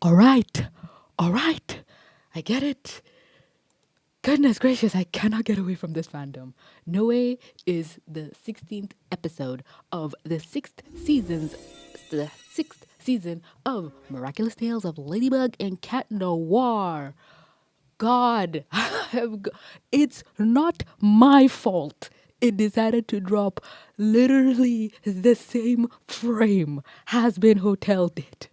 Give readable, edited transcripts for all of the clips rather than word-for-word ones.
All right. All right. I get it. Goodness gracious, I cannot get away from this fandom. Noe is the 16th episode of the sixth season of Miraculous Tales of Ladybug and Cat Noir. God, it's not my fault. It decided to drop literally the same frame has been Hotel did.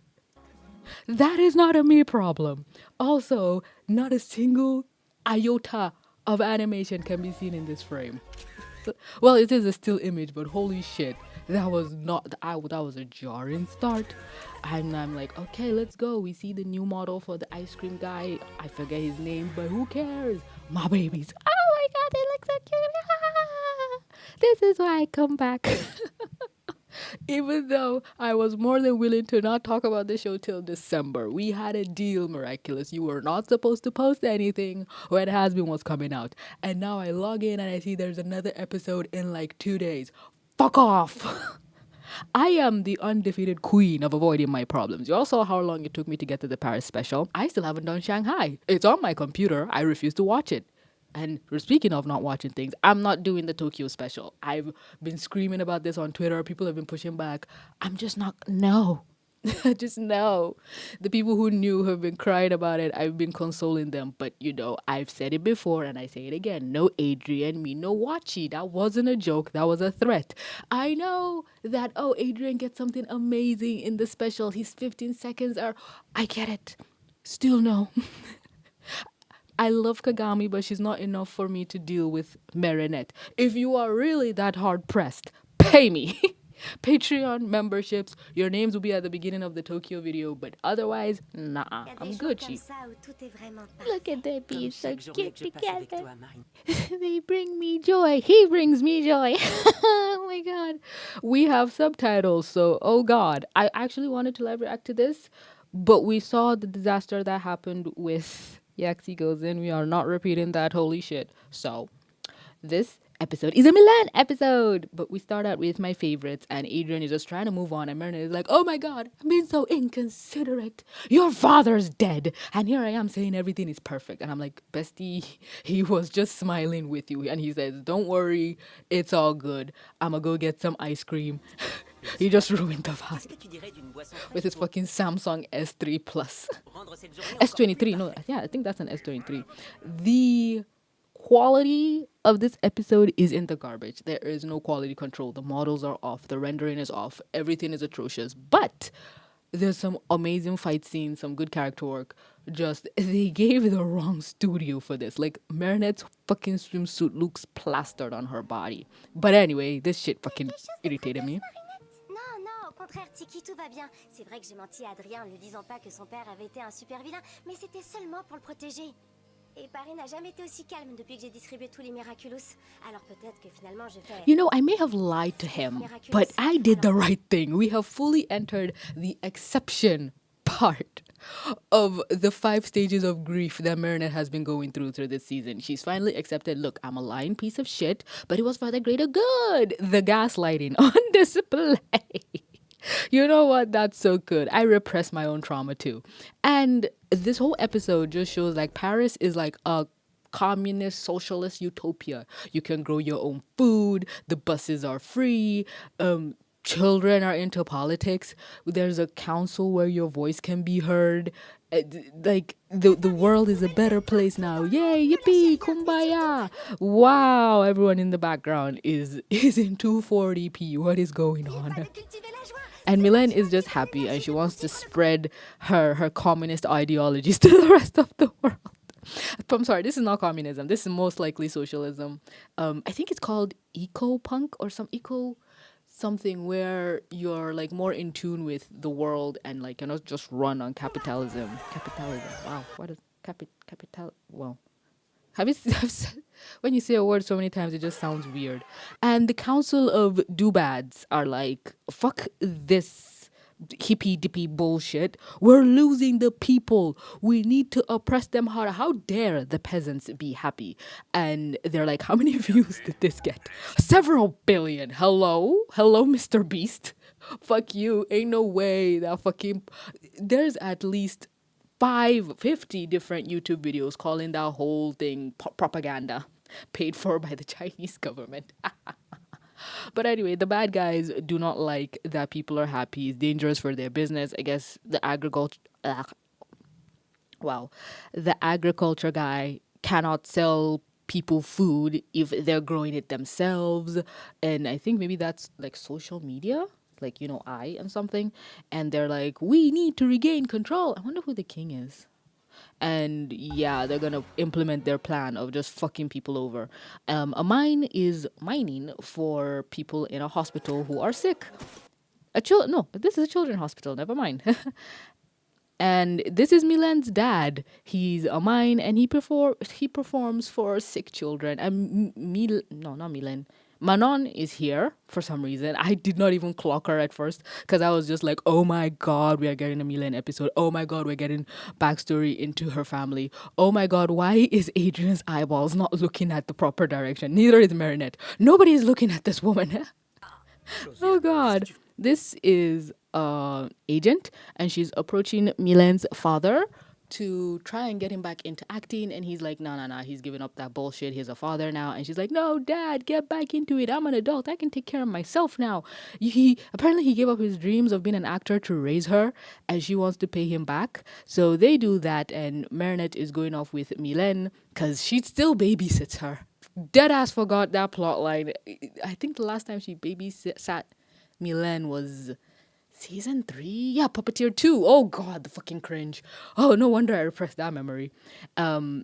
That is not a me problem. Also, not a single iota of animation can be seen in this frame. Well, it is a still image, but holy shit, that was not. That was a jarring start, and I'm like, okay, let's go. We see the new model for the ice cream guy. I forget his name, but who cares? My babies. Oh my god, they look so cute. This is why I come back. Even though I was more than willing to not talk about the show till December. We had a deal, Miraculous. You were not supposed to post anything when Hasbin was coming out. And now I log in and I see there's another episode in like 2 days. Fuck off! I am the undefeated queen of avoiding my problems. You all saw how long it took me to get to the Paris special. I still haven't done Shanghai. It's on my computer. I refuse to watch it. And speaking of not watching things, I'm not doing the Tokyo special. I've been screaming about this on Twitter. People have been pushing back. I'm just not, no. Just no. The people who knew have been crying about it. I've been consoling them. But, I've said it before and I say it again. No Adrien, me no watchy. That wasn't a joke. That was a threat. I know that, Adrien gets something amazing in the special. His 15 seconds are, I get it. Still no. I love Kagami, but she's not enough for me to deal with Marinette. If you are really that hard pressed, pay me. Patreon memberships, your names will be at the beginning of the Tokyo video, but otherwise, nah, I'm Gucci. Look at them being so cute together. They bring me joy. He brings me joy. Oh my god. We have subtitles, so oh god. I actually wanted to live react to this, but we saw the disaster that happened with Yaxi Goes In. We are not repeating that. Holy shit. So, this episode is a Milan episode, but we start out with my favorites, and Adrien is just trying to move on, and Myrna is like, oh my god, I'm being so inconsiderate. Your father's dead, and here I am saying everything is perfect, and I'm like, bestie, he was just smiling with you, and he says, don't worry, it's all good. I'ma go get some ice cream. He just ruined the vibe with his fucking Samsung S3 Plus. S23, no, yeah, I think that's an S23. The quality of this episode is in the garbage. There is no quality control. The models are off. The rendering is off. Everything is atrocious. But there's some amazing fight scenes, some good character work. Just, they gave the wrong studio for this. Like, Marinette's fucking swimsuit looks plastered on her body. But anyway, this shit fucking irritated me. Non, non, au contraire, Tiki, tout va bien. C'est vrai que j'ai menti à Adrien en lui disant pas que son père avait été un super vilain, mais c'était seulement pour le protéger. Et Paris n'a jamais été aussi calme depuis que j'ai distribué tous les Miraculous. Alors peut-être que finalement je fais... I may have lied to him, but I did the right thing. We have fully entered the exception part of the 5 stages of grief that Marinette has been going through this season. She's finally accepted, look, I'm a lying piece of shit, but it was for the greater good. The gaslighting on display. You know what? That's so good. I repress my own trauma too. And this whole episode just shows like Paris is like a communist socialist utopia. You can grow your own food, the buses are free, children are into politics, there's a council where your voice can be heard. Like the world is a better place now. Yay, yippee, kumbaya. Wow, everyone in the background is in 240p. What is going on? And Milen is just happy and she wants to spread her communist ideologies to the rest of the world. I'm sorry, this is not communism. This is most likely socialism. I think it's called eco-punk or some eco something where you're like more in tune with the world and like you're not just run on capitalism. Capitalism. Wow, what is capital? Well, have you when you say a word so many times, it just sounds weird. And the council of doobads are like, fuck this hippy dippy bullshit. We're losing the people. We need to oppress them harder. How dare the peasants be happy? And they're like, how many views did this get? Several billion. Hello, Mr. Beast. Fuck you. Ain't no way that fucking. There's at least 50 different YouTube videos calling that whole thing propaganda paid for by the Chinese government. But anyway, the bad guys do not like that people are happy. It's dangerous for their business. I guess wow, the agriculture guy cannot sell people food if they're growing it themselves. And I think maybe that's like social media, like, I and something. And they're like, we need to regain control. I wonder who the king is. And yeah, they're gonna implement their plan of just fucking people over. A mine is mining for people in a hospital who are sick. No, this is a children's hospital. Never mind. And this is Milen's dad. He's a mime, and he performs for sick children. And no, not Milen. Manon is here for some reason. I did not even clock her at first because I was just like, oh my god, we are getting a Milen episode. Oh my god, we're getting backstory into her family. Oh my god, why is Adrien's eyeballs not looking at the proper direction? Neither is Marinette. Nobody is looking at this woman. Oh god. This is agent, and she's approaching Milen's father to try and get him back into acting, and he's like, no, he's giving up that bullshit. He's a father now. And she's like, no, dad, get back into it. I'm an adult. I can take care of myself now. He apparently he gave up his dreams of being an actor to raise her, and she wants to pay him back. So they do that, and Marinette is going off with Milen because she still babysits her. Dead ass forgot that plot line. I think the last time she babysat Milen was season 3. Yeah, Puppeteer 2. Oh god, the fucking cringe. Oh, no wonder I repressed that memory. What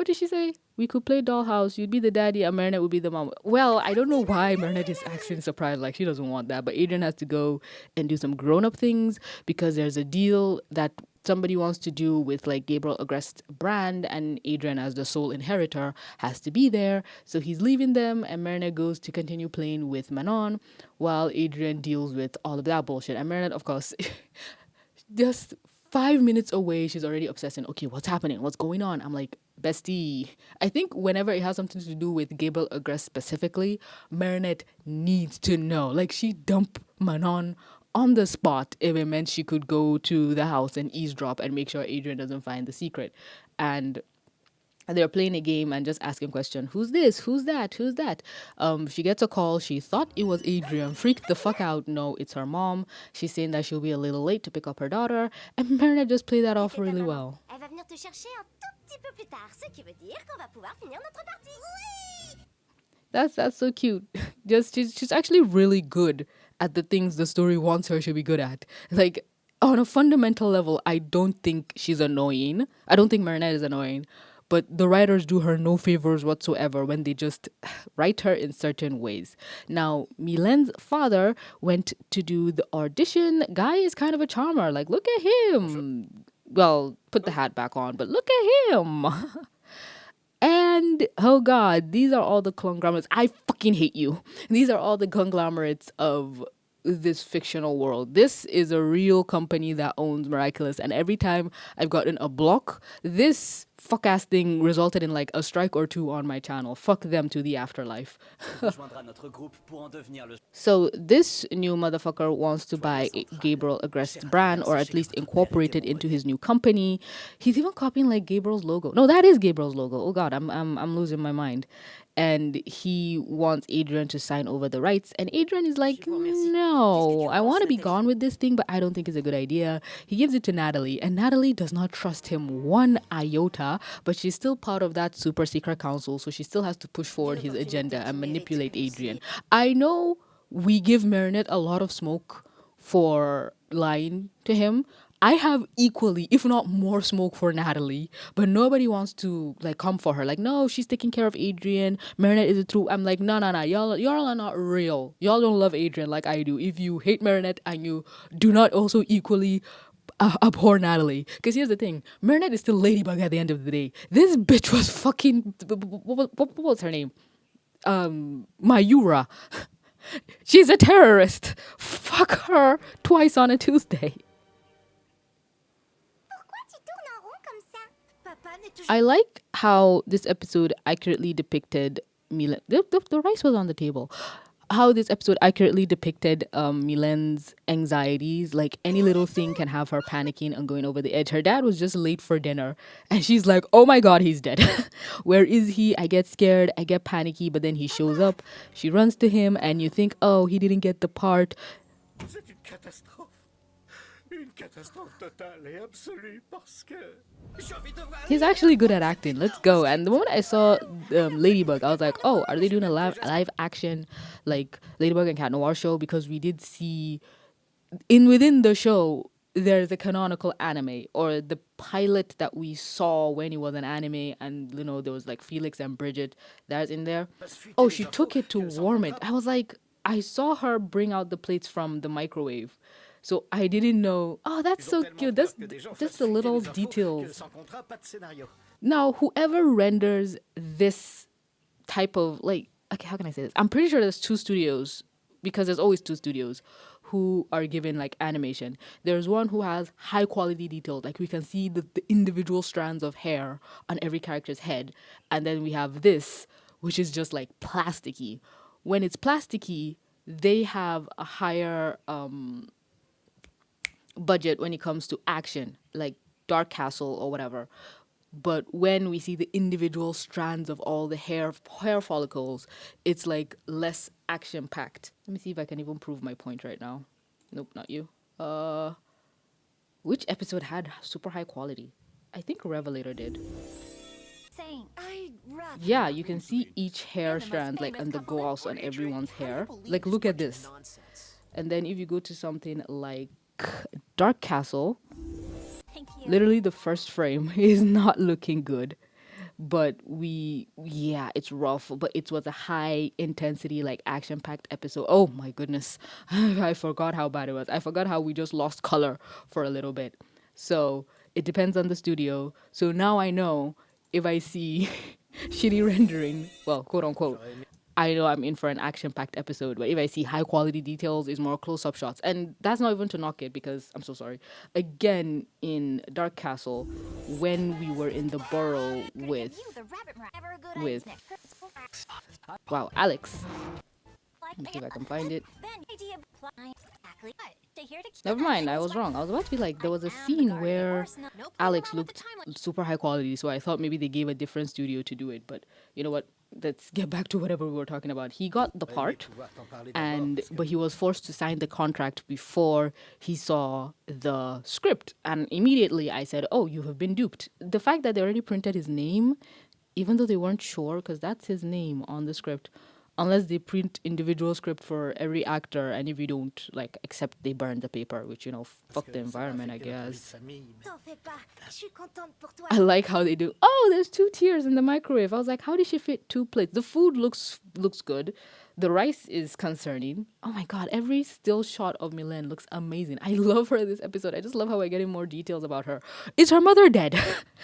did she say? We could play Dollhouse. You'd be the daddy, and Marinette would be the mom. Well, I don't know why Marinette is acting surprised. Like, she doesn't want that. But Adrien has to go and do some grown-up things because there's a deal that somebody wants to do with, like, Gabriel Agrest's brand, and Adrien, as the sole inheritor, has to be there. So he's leaving them, and Marinette goes to continue playing with Manon while Adrien deals with all of that bullshit. And Marinette, of course, just 5 minutes away, she's already obsessing. Okay, what's happening? What's going on? I'm like, bestie. I think whenever it has something to do with Gabriel Agrest specifically, Marinette needs to know. Like, she dumped Manon on the spot if it meant she could go to the house and eavesdrop and make sure Adrien doesn't find the secret. And they're playing a game and just asking question. Who's this? Who's that? Who's that? She gets a call. She thought it was Adrien. Freaked the fuck out. No, it's her mom. She's saying that she'll be a little late to pick up her daughter. And Marinette just played that off really well. Elle va venir te chercher un tout petit peu plus tard, ce qui veut dire qu'on va pouvoir finir notre partie. Oui! That's so cute. Just she's actually really good at the things the story wants her to be good at. Like, on a fundamental level, I don't think she's annoying. I don't think Marinette is annoying. But the writers do her no favors whatsoever when they just write her in certain ways. Now, Milen's father went to do the audition. Guy is kind of a charmer. Like, look at him. Well, put the hat back on, but look at him. And, oh God, these are all the conglomerates. I fucking hate you. These are all the conglomerates of this fictional world. This is a real company that owns Miraculous, and every time I've gotten a block, this fuck ass thing resulted in like a strike or 2 on my channel. Fuck them to the afterlife. So this new motherfucker wants to buy Gabriel Agrest's brand, or at least incorporate it into his new company. He's even copying like Gabriel's logo. No, that is Gabriel's logo. Oh God, I'm losing my mind. And he wants Adrien to sign over the rights. And Adrien is like, no, I want to be gone with this thing, but I don't think it's a good idea. He gives it to Natalie, and Natalie does not trust him one iota, but she's still part of that super secret council, so she still has to push forward his agenda and manipulate Adrien. I know we give Marinette a lot of smoke for lying to him. I have equally, if not more, smoke for Natalie, but nobody wants to like come for her. Like, no, she's taking care of Adrien. Marinette is a true. I'm like, no, y'all are not real. Y'all don't love Adrien like I do. If you hate Marinette and you do not also equally abhor Natalie, because here's the thing, Marinette is still Ladybug at the end of the day. This bitch was fucking. What was her name? Mayura. She's a terrorist. Fuck her twice on a Tuesday. I like how this episode accurately depicted Milen. The rice was on the table. how this episode accurately depicted Milen's anxieties. Like any little thing can have her panicking and going over the edge. Her dad was just late for dinner, and she's like, "Oh my God, he's dead. Where is he?" I get scared, I get panicky, but then he shows up. She runs to him, and you think, "Oh, he didn't get the part." C'est une catastrophe. Une catastrophe totale et absolue parce que j'ai envie de voir He's actually good at acting. Let's go. And the moment I saw Ladybug, I was like, "Oh, are they doing a live action like Ladybug and Cat Noir show?" Because we did see within the show there's a canonical anime, or the pilot that we saw when it was an anime, and there was like Felix and Bridget that's in there. Oh, she took it to warm it. I was like, I saw her bring out the plates from the microwave, so I didn't know. Oh, that's so cute. That's the little details. sans contrat, pas de scénario. Now, whoever renders this type of like, okay, how can I say this? I'm pretty sure there's two studios, because there's always two studios who are given like animation. There's one who has high quality details, like we can see the individual strands of hair on every character's head, and then we have this, which is just like plasticky. When it's plasticky, they have a higher budget when it comes to action, like Dark Castle or whatever. But when we see the individual strands of all the hair follicles, it's like less action packed. Let me see if I can even prove my point right now. Nope, not you. Which episode had super high quality? I think Revelator did. Same. I'd rather. Yeah, you can see each hair strand like and the gloss on everyone's hair. Like look at this. And then if you go to something like Dark Castle, Thank you. literally the first frame is not looking good, but it's rough, but it was a high intensity like action packed episode. Oh my goodness. I forgot how bad it was. I forgot how we just lost color for a little bit. So it depends on the studio. So now I know if I see shitty rendering, well, quote unquote, I know I'm in for an action-packed episode. But if I see high-quality details, is more close-up shots, and that's not even to knock it, because I'm so sorry. Again, in Dark Castle, when we were in the burrow with You, the rabbit rat. Never a good with idea. wow, Alex. Like, Let me see if I can find it. Ben, idea. Exactly. What? They here to keep Never mind, I was wrong. I was about to be like, there was a scene where Alex looked super high quality, so I thought maybe they gave a different studio to do it. But you know what? Let's get back to whatever we were talking about. He got the part, but he was forced to sign the contract before he saw the script. And immediately I said, "Oh, you have been duped." The fact that they already printed his name, even though they weren't sure, because that's his name on the script, unless they print individual script for every actor, and if you don't like accept, they burn the paper, which fuck the environment, I guess. T'en fais pas. Je suis contente pour toi. I like how they do. Oh, there's 2 tiers in the microwave. I was like, how did she fit 2 plates? The food looks good. The rice is concerning. Oh my god, every still shot of Milen looks amazing. I love her this episode. I just love how we're getting more details about her. Is her mother dead?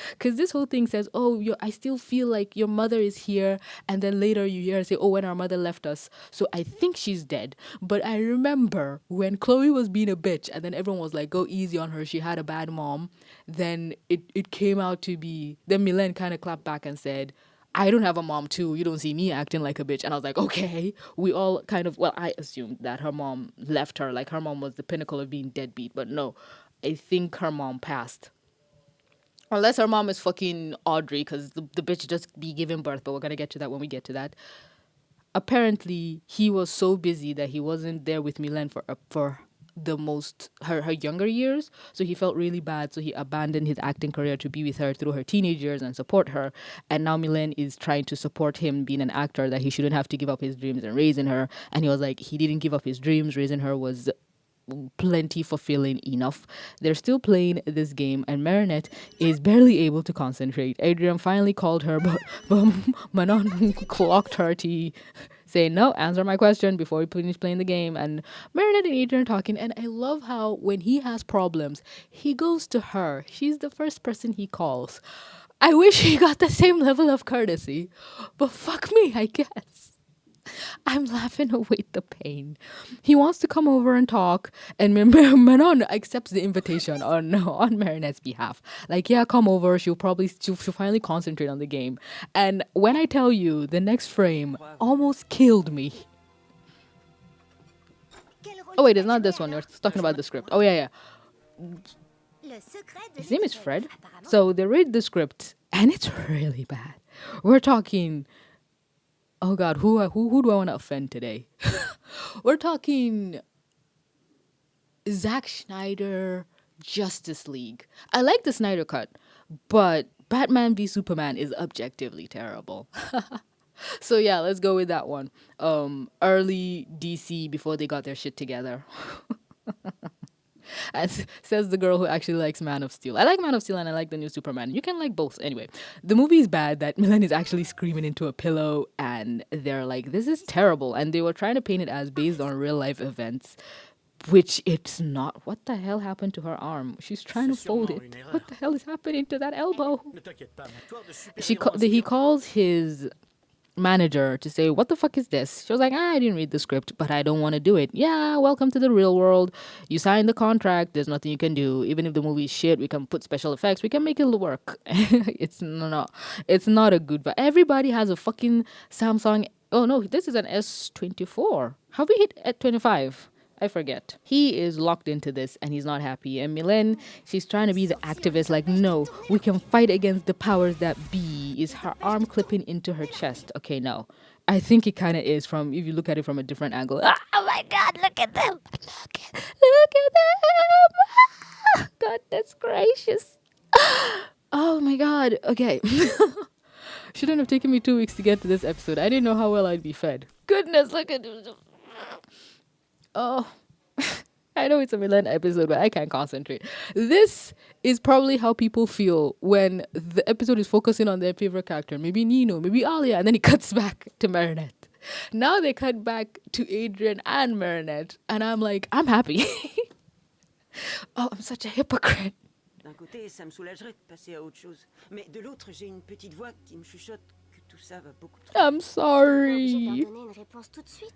Because this whole thing says, "Oh, I still feel like your mother is here," and then later you hear her say, "Oh, when our mother left us." So I think she's dead. But I remember when Chloe was being a bitch, and then everyone was like, "Go easy on her. She had a bad mom." Then it came out to be. Then Milen kind of clapped back and said, "I don't have a mom too. You don't see me acting like a bitch." And I was like, okay. We all kind of, well, I assumed that her mom left her. Like her mom was the pinnacle of being deadbeat. But no, I think her mom passed. Unless her mom is fucking Audrey, because the bitch just be giving birth. But we're going to get to that when we get to that. Apparently, he was so busy that he wasn't there with Milen for the most her younger years, so he felt really bad, so he abandoned his acting career to be with her through her teenage years and support her. And now Milen is trying to support him being an actor, that he shouldn't have to give up his dreams and raising her. And he was like, he didn't give up his dreams. Raising her was plenty fulfilling enough. They're still playing this game, and Marinette is barely able to concentrate. Adrien finally called her, but Manon clocked her to say, "No, answer my question before we finish playing the game." And Marinette and Adrien are talking, and I love how when he has problems, he goes to her. She's the first person he calls. I wish he got the same level of courtesy, but fuck me, I guess. I'm laughing away the pain. He wants to come over and talk, and Manon accepts the invitation on Marinette's behalf. Like, yeah, come over. She'll finally concentrate on the game. And when I tell you, the next frame almost killed me. Oh wait, it's not this one. You're talking about the script. Oh yeah, yeah. His name is Fred. So they read the script, and it's really bad. We're talking. Oh God, who do I want to offend today? We're talking Zack Snyder Justice League. I like the Snyder cut, but Batman v Superman is objectively terrible. So yeah, let's go with that one. Early DC before they got their shit together. As says the girl who actually likes Man of Steel. I like Man of Steel and I like the new Superman. You can like both. Anyway, the movie is bad that Milen is actually screaming into a pillow and they're like, this is terrible. And they were trying to paint it as based on real life events, which it's not. What the hell happened to her arm? She's trying to fold it. What the hell is happening to that elbow? He calls his manager to say, what the fuck is this? She was like, I didn't read the script, but I don't want to do it. Yeah, welcome to the real world. You signed the contract. There's nothing you can do. Even if the movie is shit, we can put special effects. We can make it work. It's not a good, but everybody has a fucking Samsung. Oh no, this is an S24. How we hit at 25? I forget. He is locked into this and he's not happy. And Milen, she's trying to be the activist, like, no, we can fight against the powers that be. Is her arm clipping into her chest? Okay, no. I think it kind of is from, if you look at it from a different angle. Oh my God, look at them. Look at them. Goodness gracious. Oh my God. Okay. Shouldn't have taken me 2 weeks to get to this episode. I didn't know how well I'd be fed. Goodness, look at them. Oh, I know it's a Milen episode, but I can't concentrate. This is probably how people feel when the episode is focusing on their favorite character. Maybe Nino, maybe Alia, and then it cuts back to Marinette. Now they cut back to Adrien and Marinette, and I'm like, I'm happy. Oh, I'm such a hypocrite. D'un côté, ça me soulagerait de passer à autre chose. Mais de l'autre, j'ai une petite voix qui me chuchote que tout ça va beaucoup trop. I'm sorry.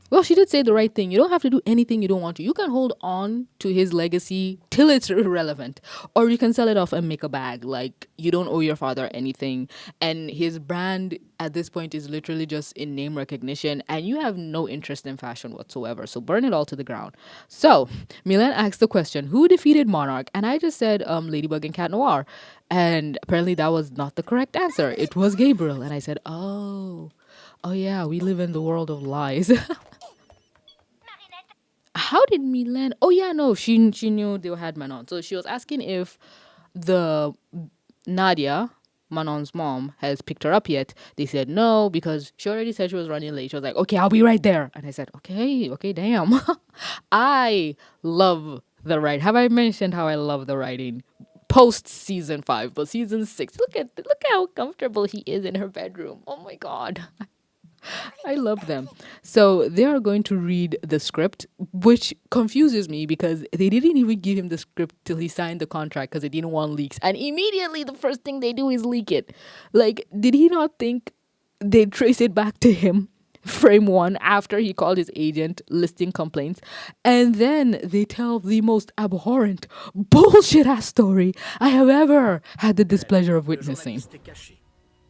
Well, she did say the right thing. You don't have to do anything you don't want to. You can hold on to his legacy till it's irrelevant. Or you can sell it off and make a bag. Like, you don't owe your father anything. And his brand at this point is literally just in name recognition. And you have no interest in fashion whatsoever. So burn it all to the ground. So, Milen asked the question, who defeated Monarch? And I just said Ladybug and Cat Noir. And apparently that was not the correct answer. It was Gabriel. And I said, oh yeah, we live in the world of lies. How did Milen? Oh yeah, no, she knew they had Manon. So she was asking if the Nadja, Manon's mom, has picked her up yet. They said no, because she already said she was running late. She was like, okay, I'll be right there. And I said, okay, damn. I love the writing. Have I mentioned how I love the writing? Post season 5, but season 6, look how comfortable he is in her bedroom. Oh my God. I love them. So they are going to read the script, which confuses me because they didn't even give him the script till he signed the contract because they didn't want leaks. And immediately the first thing they do is leak it. Like, did he not think they'd trace it back to him? Frame 1 after he called his agent listing complaints, and then they tell the most abhorrent bullshit ass story I have ever had the displeasure of witnessing.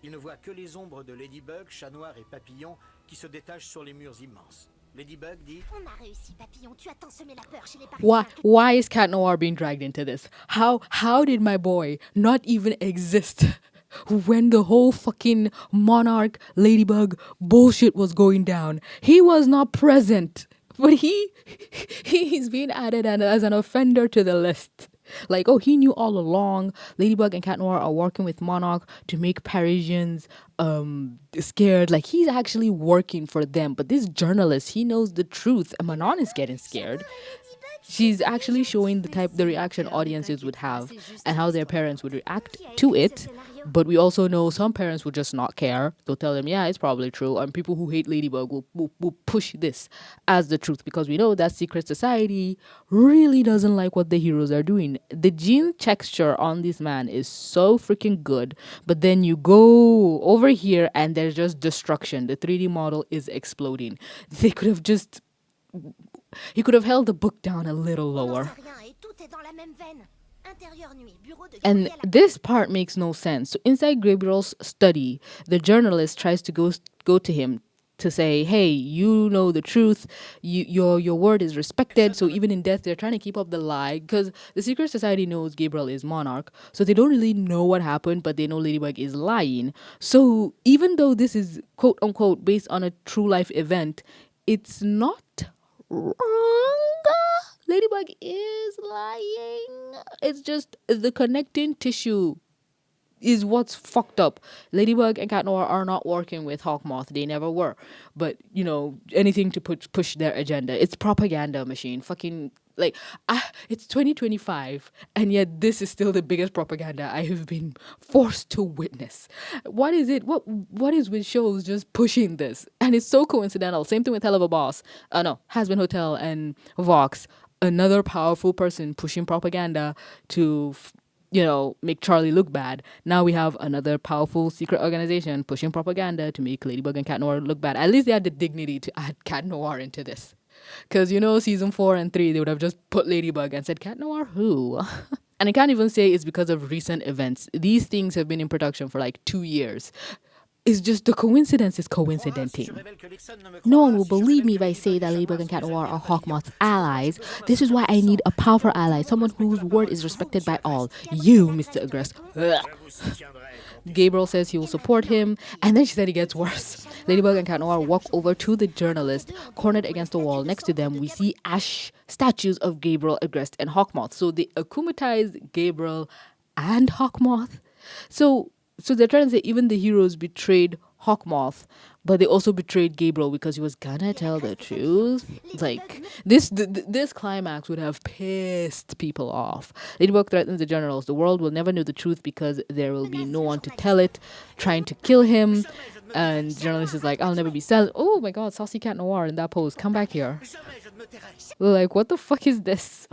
Il ne voit que les ombres de Ladybug, Chat Noir et Papillon qui se détachent sur les murs immenses. Ladybug dit: On a réussi, Papillon. Tu as tant semé la peur chez les Parisiens. Why is Cat Noir being dragged into this? How did my boy not even exist when the whole fucking Monarch Ladybug bullshit was going down? He was not present, but he's being added as an offender to the list. Like, oh, he knew all along. Ladybug and Cat Noir are working with Monarch to make Parisians scared. Like, he's actually working for them. But this journalist, he knows the truth. And Manon is getting scared. She's actually showing the reaction audiences would have and how their parents would react to it. But we also know some parents would just not care. They'll tell them, yeah, it's probably true. And people who hate Ladybug will push this as the truth, because we know that secret society really doesn't like what the heroes are doing. The gene texture on this man is so freaking good. But then you go over here and there's just destruction. The 3D model is exploding. They could have just... He could have held the book down a little lower. And this part makes no sense. So inside Gabriel's study, the journalist tries to go to him to say, hey, you know the truth, your word is respected. So even in death, they're trying to keep up the lie, because the secret society knows Gabriel is monarch, so they don't really know what happened, but they know Ladybug is lying. So even though this is quote unquote based on a true life event, it's not wrong. Ladybug is lying. It's just the connecting tissue is what's fucked up. Ladybug and Cat Noir are not working with Hawkmoth. They never were. But, you know, anything to push their agenda. It's propaganda machine. Fucking, like, it's 2025, and yet this is still the biggest propaganda I have been forced to witness. What is it? What is with shows just pushing this? And it's so coincidental. Same thing with Hell of a Boss. No, Has Been Hotel and Vox. Another powerful person pushing propaganda to make Charlie look bad. Now we have another powerful secret organization pushing propaganda to make Ladybug and Cat Noir look bad. At least they had the dignity to add Cat Noir into this. Because, season 4 and 3, they would have just put Ladybug and said, Cat Noir who? And I can't even say it's because of recent events. These things have been in production for like 2 years. It's just the coincidence is coincidenting. No one will believe me if I say that Ladybug and Cat Noir are Hawkmoth's allies. This is why I need a powerful ally, someone whose word is respected by all. You, Mr. Aggressor. Gabriel says he will support him, and then she said it gets worse. Ladybug and Cat Noir walk over to the journalist, cornered against the wall. Next to them, we see ash statues of Gabriel, Agrest, and Hawkmoth. So they akumatize Gabriel and Hawkmoth. So they're trying to say even the heroes betrayed Hawkmoth, but they also betrayed Gabriel because he was gonna tell the truth. Like, this climax would have pissed people off. Ladybug threatens the generals. The world will never know the truth because there will be no one to tell it, trying to kill him. And the journalist is like, I'll never be silent. Oh my god, Saucy Cat Noir in that pose. Come back here. We're like, what the fuck is this?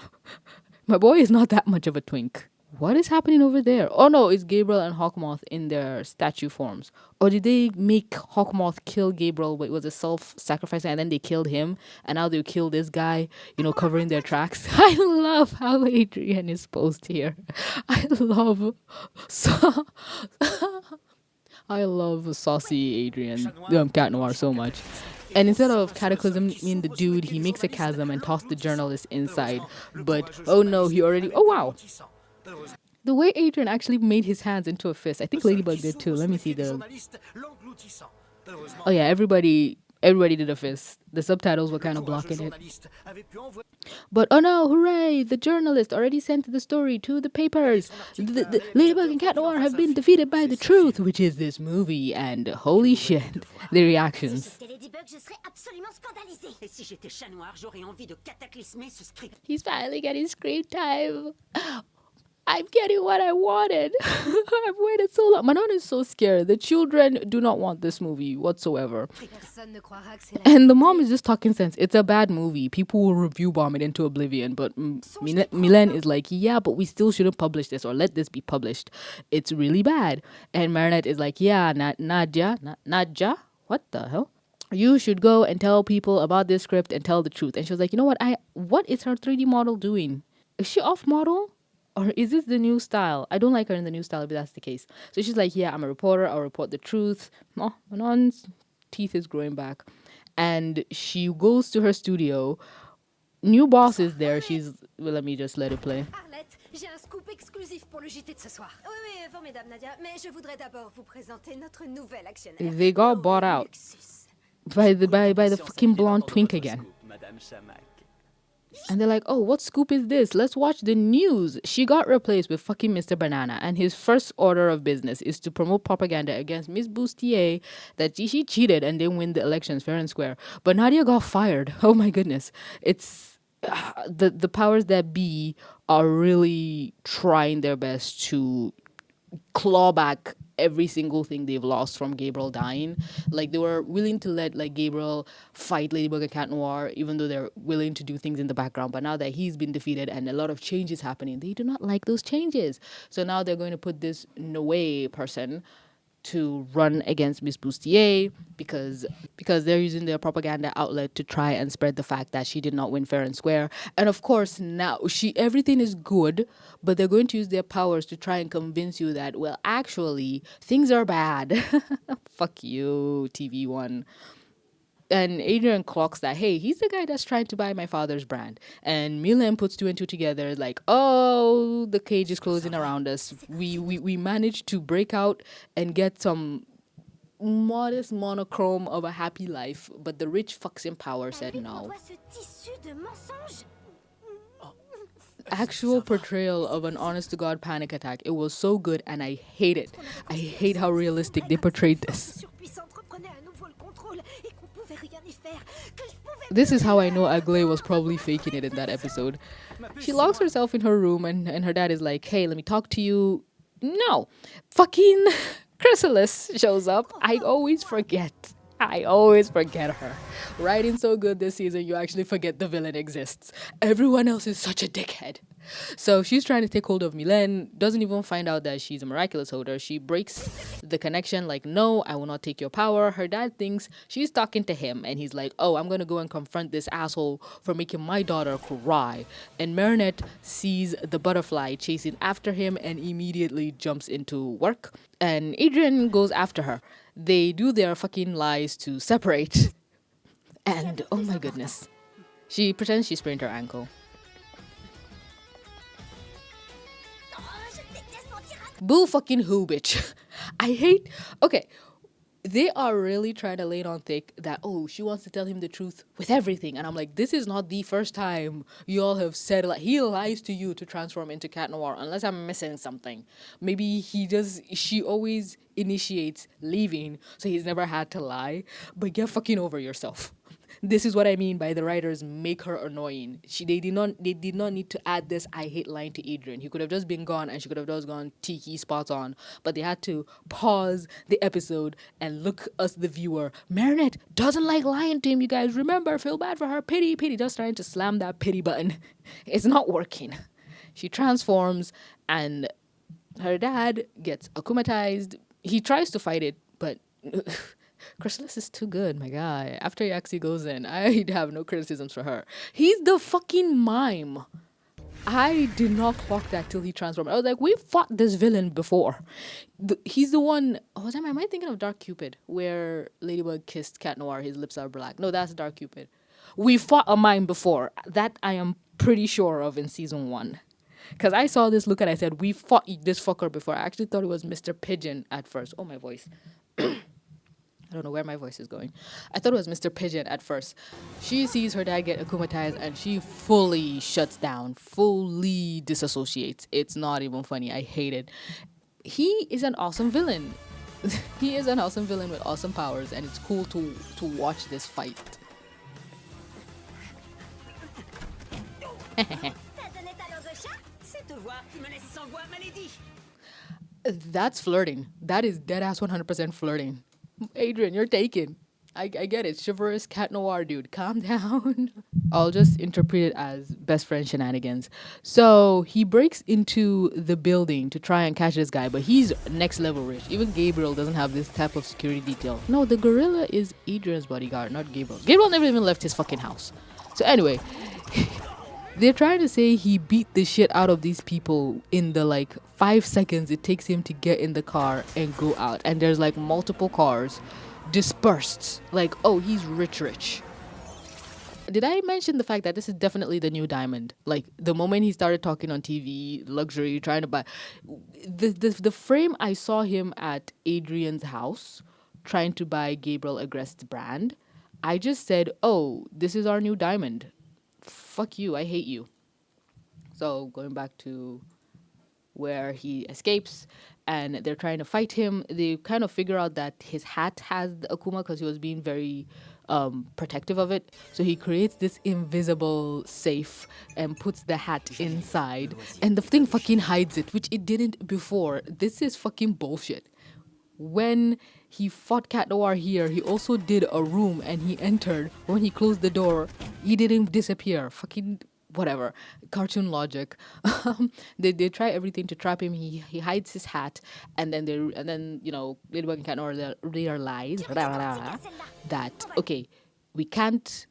My boy is not that much of a twink. What is happening over there? Oh no, it's Gabriel and Hawkmoth in their statue forms. Or did they make Hawkmoth kill Gabriel, but it was a self-sacrifice, and then they killed him, and now they kill this guy, covering their tracks? I love how Adrien is posed here. I love saucy Adrien, Cat Noir so much. And instead of cataclysm in the dude, he makes a chasm and tosses the journalist inside. But, oh no, oh wow. The way Adrien actually made his hands into a fist. I think Ladybug did too. Let me see Oh yeah, everybody did a fist. The subtitles were kind of blocking it. But oh no, hooray! The journalist already sent the story to the papers. The Ladybug and Cat Noir have been defeated by the truth, which is this movie, and holy shit, the reactions. He's finally getting screen time. I'm getting what I wanted. I've waited so long. Manon is so scared. The children do not want this movie whatsoever. And the mom is just talking sense. It's a bad movie. People will review bomb it into oblivion. But Milen is like, yeah, but we still shouldn't publish this or let this be published. It's really bad. And Marinette is like, yeah, Nadja, what the hell? You should go and tell people about this script and tell the truth. And she was like, you know what is her 3D model doing? Is she off model? Or is this the new style? I don't like her in the new style if that's the case. So she's like, yeah, I'm a reporter. I'll report the truth. Oh, Manon's teeth is growing back. And she goes to her studio. New boss is there. Let me just let it play. J'ai un scoop exclusif pour le JT de ce soir. Oui, formidable, Nadja. Mais je voudrais d'abord vous présenter notre nouvel actionnaire. They got bought out by the fucking blonde twink again. And they're like, oh, what scoop is this? Let's watch the news. She got replaced with fucking Mr. Banana. And his first order of business is to promote propaganda against Miss Bustier that she cheated and didn't win the elections fair and square. But Nadja got fired. Oh my goodness. It's the powers that be are really trying their best to claw back every single thing they've lost from Gabriel dying. Like, they were willing to let Gabriel fight Ladybug and Cat Noir, even though they're willing to do things in the background. But now that he's been defeated and a lot of changes happening, they do not like those changes. So now they're going to put this Noé person to run against Miss Bustier because they're using their propaganda outlet to try and spread the fact that she did not win fair and square. And of course, now everything is good, but they're going to use their powers to try and convince you that, well, actually, things are bad. Fuck you, TV1. And Adrien clocks that, hey, he's the guy that's trying to buy my father's brand. And Milen puts two and two together, like, oh, the cage is closing around us. We managed to break out and get some modest monochrome of a happy life, but the rich fucks in power À said lui qu'on no. doit ce tissu de mensonges. Actual portrayal of an honest to god panic attack. It was so good and I hate it. I hate how realistic they portrayed this. Surpuissante reprenait à nouveau le contrôle et qu'on pouvait rien y faire. Que je pouvais This is how I know Aglé was probably faking it in that episode. She locks herself in her room and her dad is like, hey, let me talk to you. No. Fucking Chrysalis shows up. I always forget her. Writing so good this season, you actually forget the villain exists. Everyone else is such a dickhead. So she's trying to take hold of Milen, doesn't even find out that she's a miraculous holder. She breaks the connection, like, no, I will not take your power. Her dad thinks she's talking to him, and he's like, oh, I'm gonna go and confront this asshole for making my daughter cry. And Marinette sees the butterfly chasing after him and immediately jumps into work. And Adrien goes after her. They do their fucking lies to separate. And oh my goodness. She pretends she sprained her ankle. Boo fucking who, bitch. I hate. Okay, they are really trying to lay it on thick that, oh, she wants to tell him the truth with everything. And I'm like, this is not the first time you all have said, like, he lies to you to transform into Cat Noir, unless I'm missing something. Maybe she always initiates leaving, so he's never had to lie. But get fucking over yourself. This is what I mean by the writers make her annoying. They did not need to add this I hate line to Adrien. He could have just been gone and she could have just gone tiki spots on. But they had to pause the episode and look us the viewer. Marinette doesn't like lying to him, you guys. Remember, feel bad for her. Pity, pity. Just trying to slam that pity button. It's not working. She transforms and her dad gets akumatized. He tries to fight it, but Chrysalis is too good, my guy. After he actually goes in, I have no criticisms for her. He's the fucking mime. I did not clock that till he transformed. I was like, we fought this villain before. He's the one. Oh, am I thinking of Dark Cupid, where Ladybug kissed Cat Noir? His lips are black. No, that's Dark Cupid. We fought a mime before. That I am pretty sure of in season 1. Because I saw this look and I said, we fought this fucker before. I actually thought it was Mr. Pigeon at first. Oh, my voice. I don't know where my voice is going. I thought it was Mr. Pigeon at first. She sees her dad get akumatized and she fully shuts down, fully disassociates. It's not even funny. I hate it. He is an awesome villain. He is an awesome villain with awesome powers, and it's cool to watch this fight. That's flirting. That is deadass 100% flirting. Adrien, you're taken. I get it. Chivalrous Cat Noir, dude. Calm down. I'll just interpret it as best friend shenanigans. So he breaks into the building to try and catch this guy, but he's next level rich. Even Gabriel doesn't have this type of security detail. No, the gorilla is Adrien's bodyguard, not Gabriel. Gabriel never even left his fucking house. So anyway, they're trying to say he beat the shit out of these people in the 5 seconds it takes him to get in the car and go out. And there's multiple cars dispersed. Oh, he's rich. Did I mention the fact that this is definitely the new Diamond? The moment he started talking on TV, luxury, trying to buy... The frame I saw him at Adrien's house trying to buy Gabriel Agrest's brand, I just said, oh, this is our new Diamond. Fuck you, I hate you. So going back to where he escapes and they're trying to fight him, they kind of figure out that his hat has the akuma because he was being very protective of it. So he creates this invisible safe and puts the hat inside, and the thing fucking hides it, which it didn't before. This is fucking bullshit. When he fought Cat Noir here, he also did a room and he entered. When he closed the door, he didn't disappear. Fucking whatever. Cartoon logic. They try everything to trap him. He hides his hat, and then Ladybug and Cat Noir realize that, okay, we can't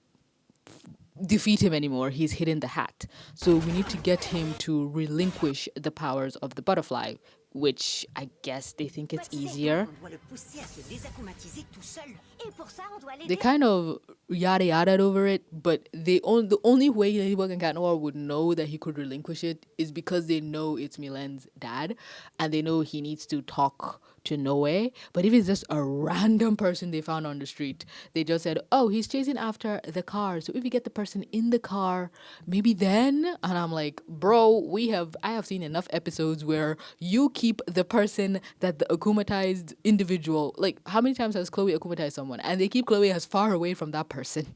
defeat him anymore. He's hidden the hat. So we need to get him to relinquish the powers of the butterfly. which I guess they think it's Pas de sec, easier. on doit le pousser à se désacclimatiser tout seul. Et pour ça, on doit They l'aider. kind of yada yada over it, but the only way Ladybug and Cat Noir would know that he could relinquish it is because they know it's Milen's dad, and they know he needs to talk to Noe. But if it's just a random person they found on the street, they just said, "Oh, he's chasing after the car. So if you get the person in the car, maybe then." And I'm like, "Bro, I have seen enough episodes where you keep the person that the akumatized individual. Like, how many times has Chloe akumatized someone, and they keep Chloe as far away from that person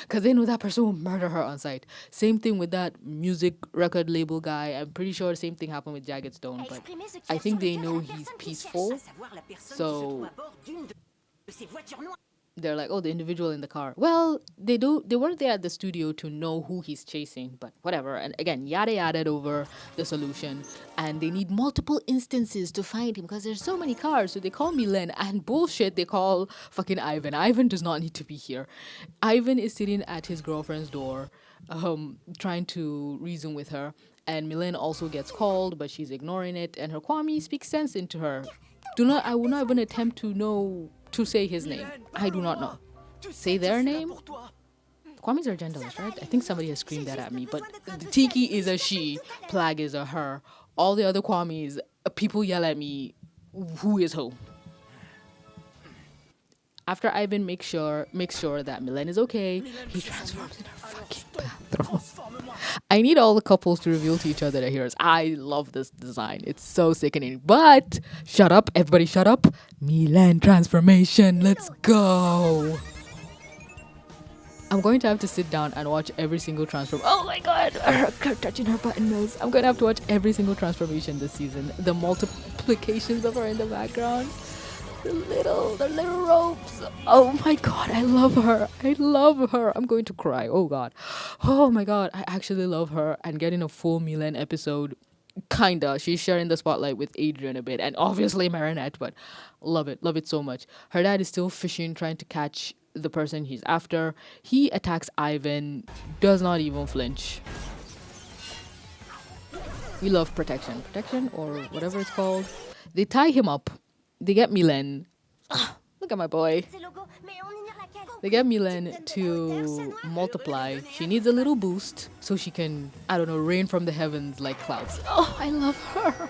because they know that person will murder her on sight. Same thing with that music record label guy. I'm pretty sure the same thing happened with Jagged Stone, but I think they know he's peaceful, À savoir la personne qui se so trouve à bord d'une de ces voitures noires. they're like, "Oh, the individual in the car." Well, they weren't there at the studio to know who he's chasing, but whatever. And again, yada yada over the solution, and they need multiple instances to find him because there's so many cars. So they call Milen, and bullshit, they call fucking Ivan. Ivan does not need to be here. Ivan is sitting at his girlfriend's door, trying to reason with her. And Milen also gets called, but she's ignoring it, and her Kwame speaks sense into her. I will not even attempt to say his name. I do not know. Say their name? Kwames are genderless, right? I think somebody has screamed that at me, but Tiki is a she, Plag is a her. All the other Kwames, people yell at me, who is who? After Ivan makes sure that Milen is okay, he transforms in her fucking bathroom. I need all the couples to reveal to each other their heroes. I love this design. It's so sickening. But shut up, everybody shut up. Milen transformation. Let's go. I'm going to have to sit down and watch every single transform. Oh my god, her touching her button nose. I'm going to have to watch every single transformation this season. The multiplications of her in the background. The little ropes. Oh my god, I love her. I love her. I'm going to cry. Oh god. Oh my god, I actually love her. And getting a full Milen episode, kinda. She's sharing the spotlight with Adrien a bit, and obviously Marinette, but love it so much. Her dad is still fishing, trying to catch the person he's after. He attacks Ivan, does not even flinch. We love protection or whatever it's called. They tie him up. They get Milen. Look at my boy. Ces logos, mais on ignore laquelle. They get Milen to multiply. She needs a little boost so she can, I don't know, rain from the heavens like clouds. Oh, I love her.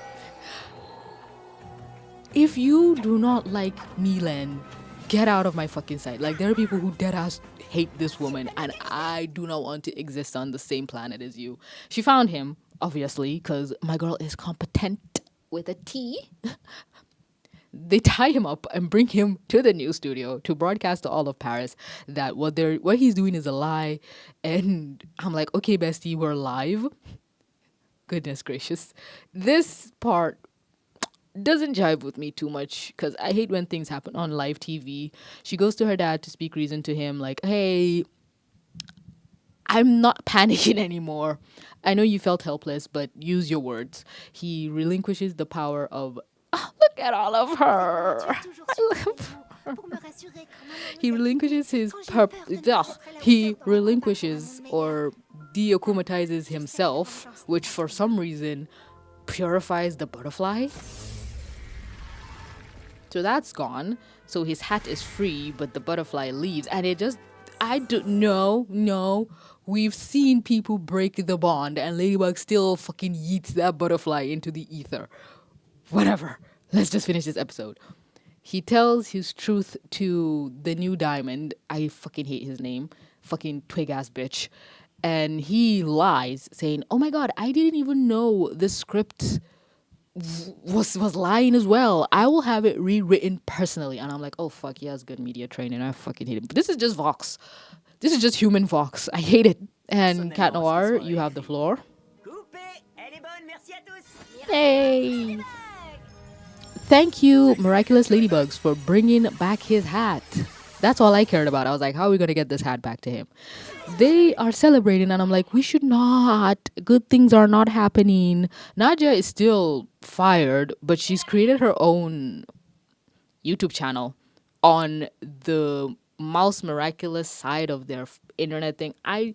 If you do not like Milen, get out of my fucking sight. Like, there are people who deadass hate this woman, and I do not want to exist on the same planet as you. She found him, obviously, because my girl is competent with a T. They tie him up and bring him to the news studio to broadcast to all of Paris that what he's doing is a lie. And I'm like, okay, bestie, we're live. Goodness gracious. This part doesn't jive with me too much because I hate when things happen on live TV. She goes to her dad to speak reason to him, like, hey, I'm not panicking anymore. I know you felt helpless, but use your words. He relinquishes the power of look at all of her. I love her. He relinquishes he relinquishes or deakumatizes himself, which for some reason purifies the butterfly. So that's gone. So his hat is free, but the butterfly leaves, and it just I don't know. No, we've seen people break the bond, and Ladybug still fucking yeets that butterfly into the ether. Whatever. Let's just finish this episode. He tells his truth to the new diamond. I fucking hate his name. Fucking twig ass bitch. And he lies, saying, oh my god, I didn't even know the script was lying as well. I will have it rewritten personally. And I'm like, oh fuck, he has good media training. I fucking hate him. But this is just Vox. This is just human Vox. I hate it. And Cat Noir, you have the floor. Coupé. Elle est bonne, merci à tous. Hey! Thank you, Miraculous Ladybugs, for bringing back his hat. That's all I cared about. I was like, how are we going to get this hat back to him? They are celebrating, and I'm like, we should not. Good things are not happening. Nadja is still fired, but she's created her own YouTube channel on the Mouse Miraculous side of their internet thing. I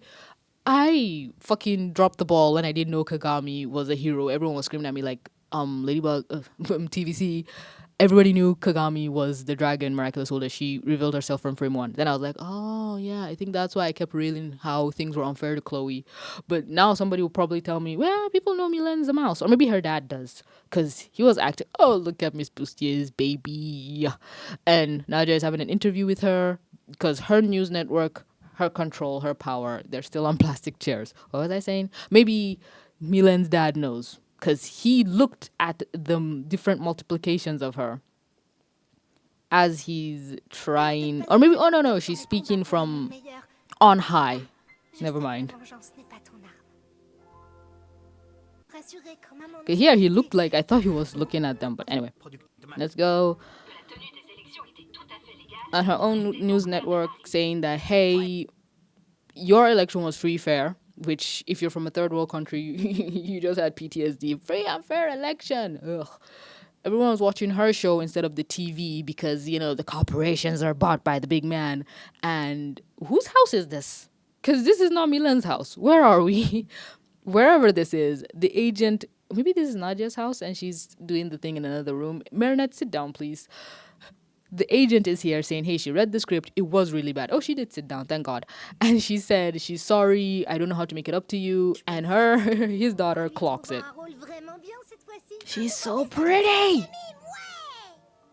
fucking dropped the ball when I didn't know Kagami was a hero. Everyone was screaming at me like, Ladybug TVC, everybody knew Kagami was the dragon Miraculous holder. She revealed herself from frame one. Then I was like, oh yeah, I think that's why I kept railing how things were unfair to Chloe. But now somebody will probably tell me, well, people know Milen's a mouse, or maybe her dad does, because he was acting. Oh, look at Miss Boustier's baby, and Nadja is having an interview with her because her news network, her control, her power, they're still on plastic chairs. What was I saying? Maybe Milen's dad knows because he looked at the different multiplications of her as he's trying. Or maybe, oh no, she's speaking from on high. Never mind. Okay, here he looked like, I thought he was looking at them, but anyway. Let's go. On her own news network saying that, hey, your election was free, fair, which if you're from a third world country, you just had PTSD. Free and fair election. Ugh. Everyone was watching her show instead of the TV because, the corporations are bought by the big man. And whose house is this? Because this is not Milen's house. Where are we? Wherever this is, the agent, maybe this is Nadja's house and she's doing the thing in another room. Marinette, sit down, please. The agent is here saying, hey, she read the script. It was really bad. Oh, she did sit down. Thank God. And she said, she's sorry. I don't know how to make it up to you. And his daughter clocks it. She's so pretty.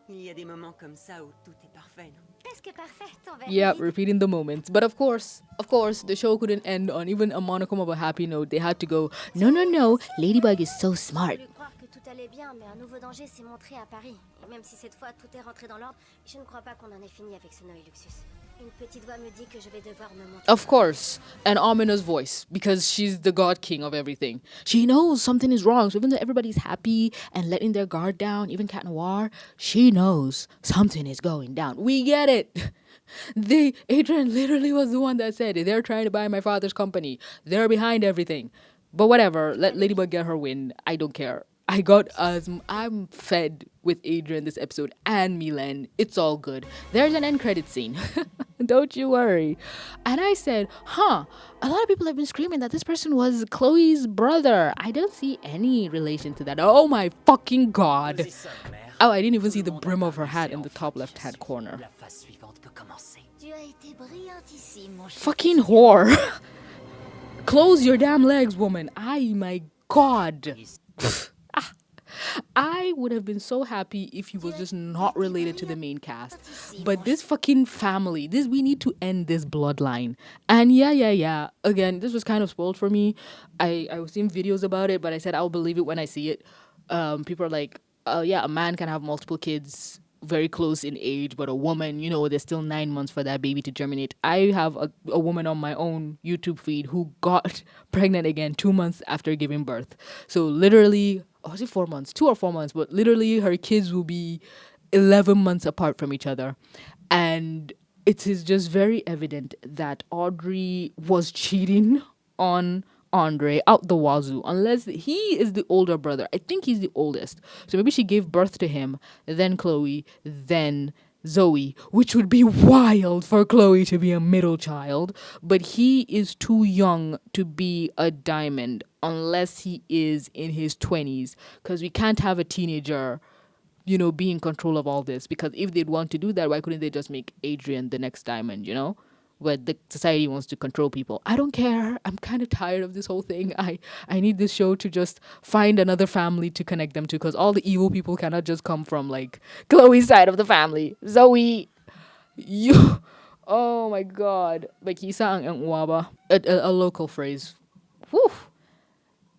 Il y a des moments comme ça où tout est parfait, non? Presque parfait, ton verre. Yeah, repeating the moments. But of course, the show couldn't end on even a monicum of a happy note. They had to go, no, Ladybug is so smart. J'ai voulu croire que tout allait bien, mais un nouveau danger s'est montré à Paris. Et même si cette fois tout est rentré dans l'ordre, je ne crois pas qu'on en ait fini avec ce Noé Luxus. Une petite voix me dit que je vais devoir me montrer. Of course, an ominous voice, because she's the god king of everything. She knows something is wrong, so even though everybody's happy and letting their guard down, even Cat Noir, she knows something is going down. We get it. Adrien literally was the one that said, they're trying to buy my father's company. They're behind everything. But whatever, let Ladybug get her win. I don't care. I'm fed with Adrien this episode and Milen. It's all good. There's an end credit scene. Don't you worry. And I said, a lot of people have been screaming that this person was Chloe's brother. I don't see any relation to that. Oh my fucking God. Oh, I didn't even see the brim of her hat in the top left-hand corner. Fucking whore. Close your damn legs, woman. My God. I would have been so happy if he was just not related to the main cast. But this fucking family, we need to end this bloodline. And yeah. Again, this was kind of spoiled for me. I was seeing videos about it, but I said I'll believe it when I see it. People are like, a man can have multiple kids very close in age, but a woman, there's still 9 months for that baby to germinate. I have a woman on my own YouTube feed who got pregnant again 2 months after giving birth. So literally, was it 4 months? 2 or 4 months, but literally her kids will be 11 months apart from each other. And it is just very evident that Audrey was cheating on Andre out the wazoo, unless he is the older brother. I think he's the oldest. So maybe she gave birth to him, then Chloe, then Zoe, which would be wild for Chloe to be a middle child. But he is too young to be a diamond unless he is in his 20s, because we can't have a teenager, be in control of all this. Because if they'd want to do that, why couldn't they just make Adrien the next diamond, where the society wants to control people? I don't care. I'm kind of tired of this whole thing. I need this show to just find another family to connect them to, because all the evil people cannot just come from like Chloe's side of the family. Zoe, you, oh my God. Bakisa ang uwaba. A local phrase. Whew.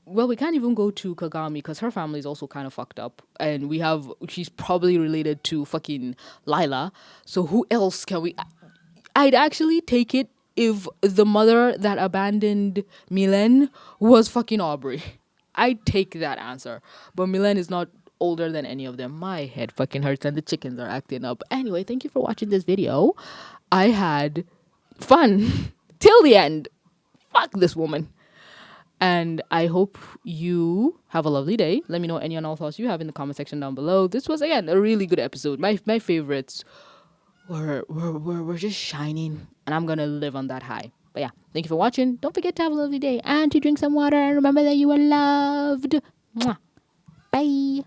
Well, we can't even go to Kagami because her family is also kind of fucked up. And she's probably related to fucking Lila. So who else can we... I'd actually take it if the mother that abandoned Milen was fucking Aubrey. I'd take that answer. But Milen is not older than any of them. My head fucking hurts and the chickens are acting up. Anyway, thank you for watching this video. I had fun till the end. Fuck this woman. And I hope you have a lovely day. Let me know any and all thoughts you have in the comment section down below. This was, again, a really good episode. My favorites were just shining, and I'm gonna live on that high. But yeah, thank you for watching. Don't forget to have a lovely day and to drink some water, and remember that you are loved. Mwah. Bye. Bye!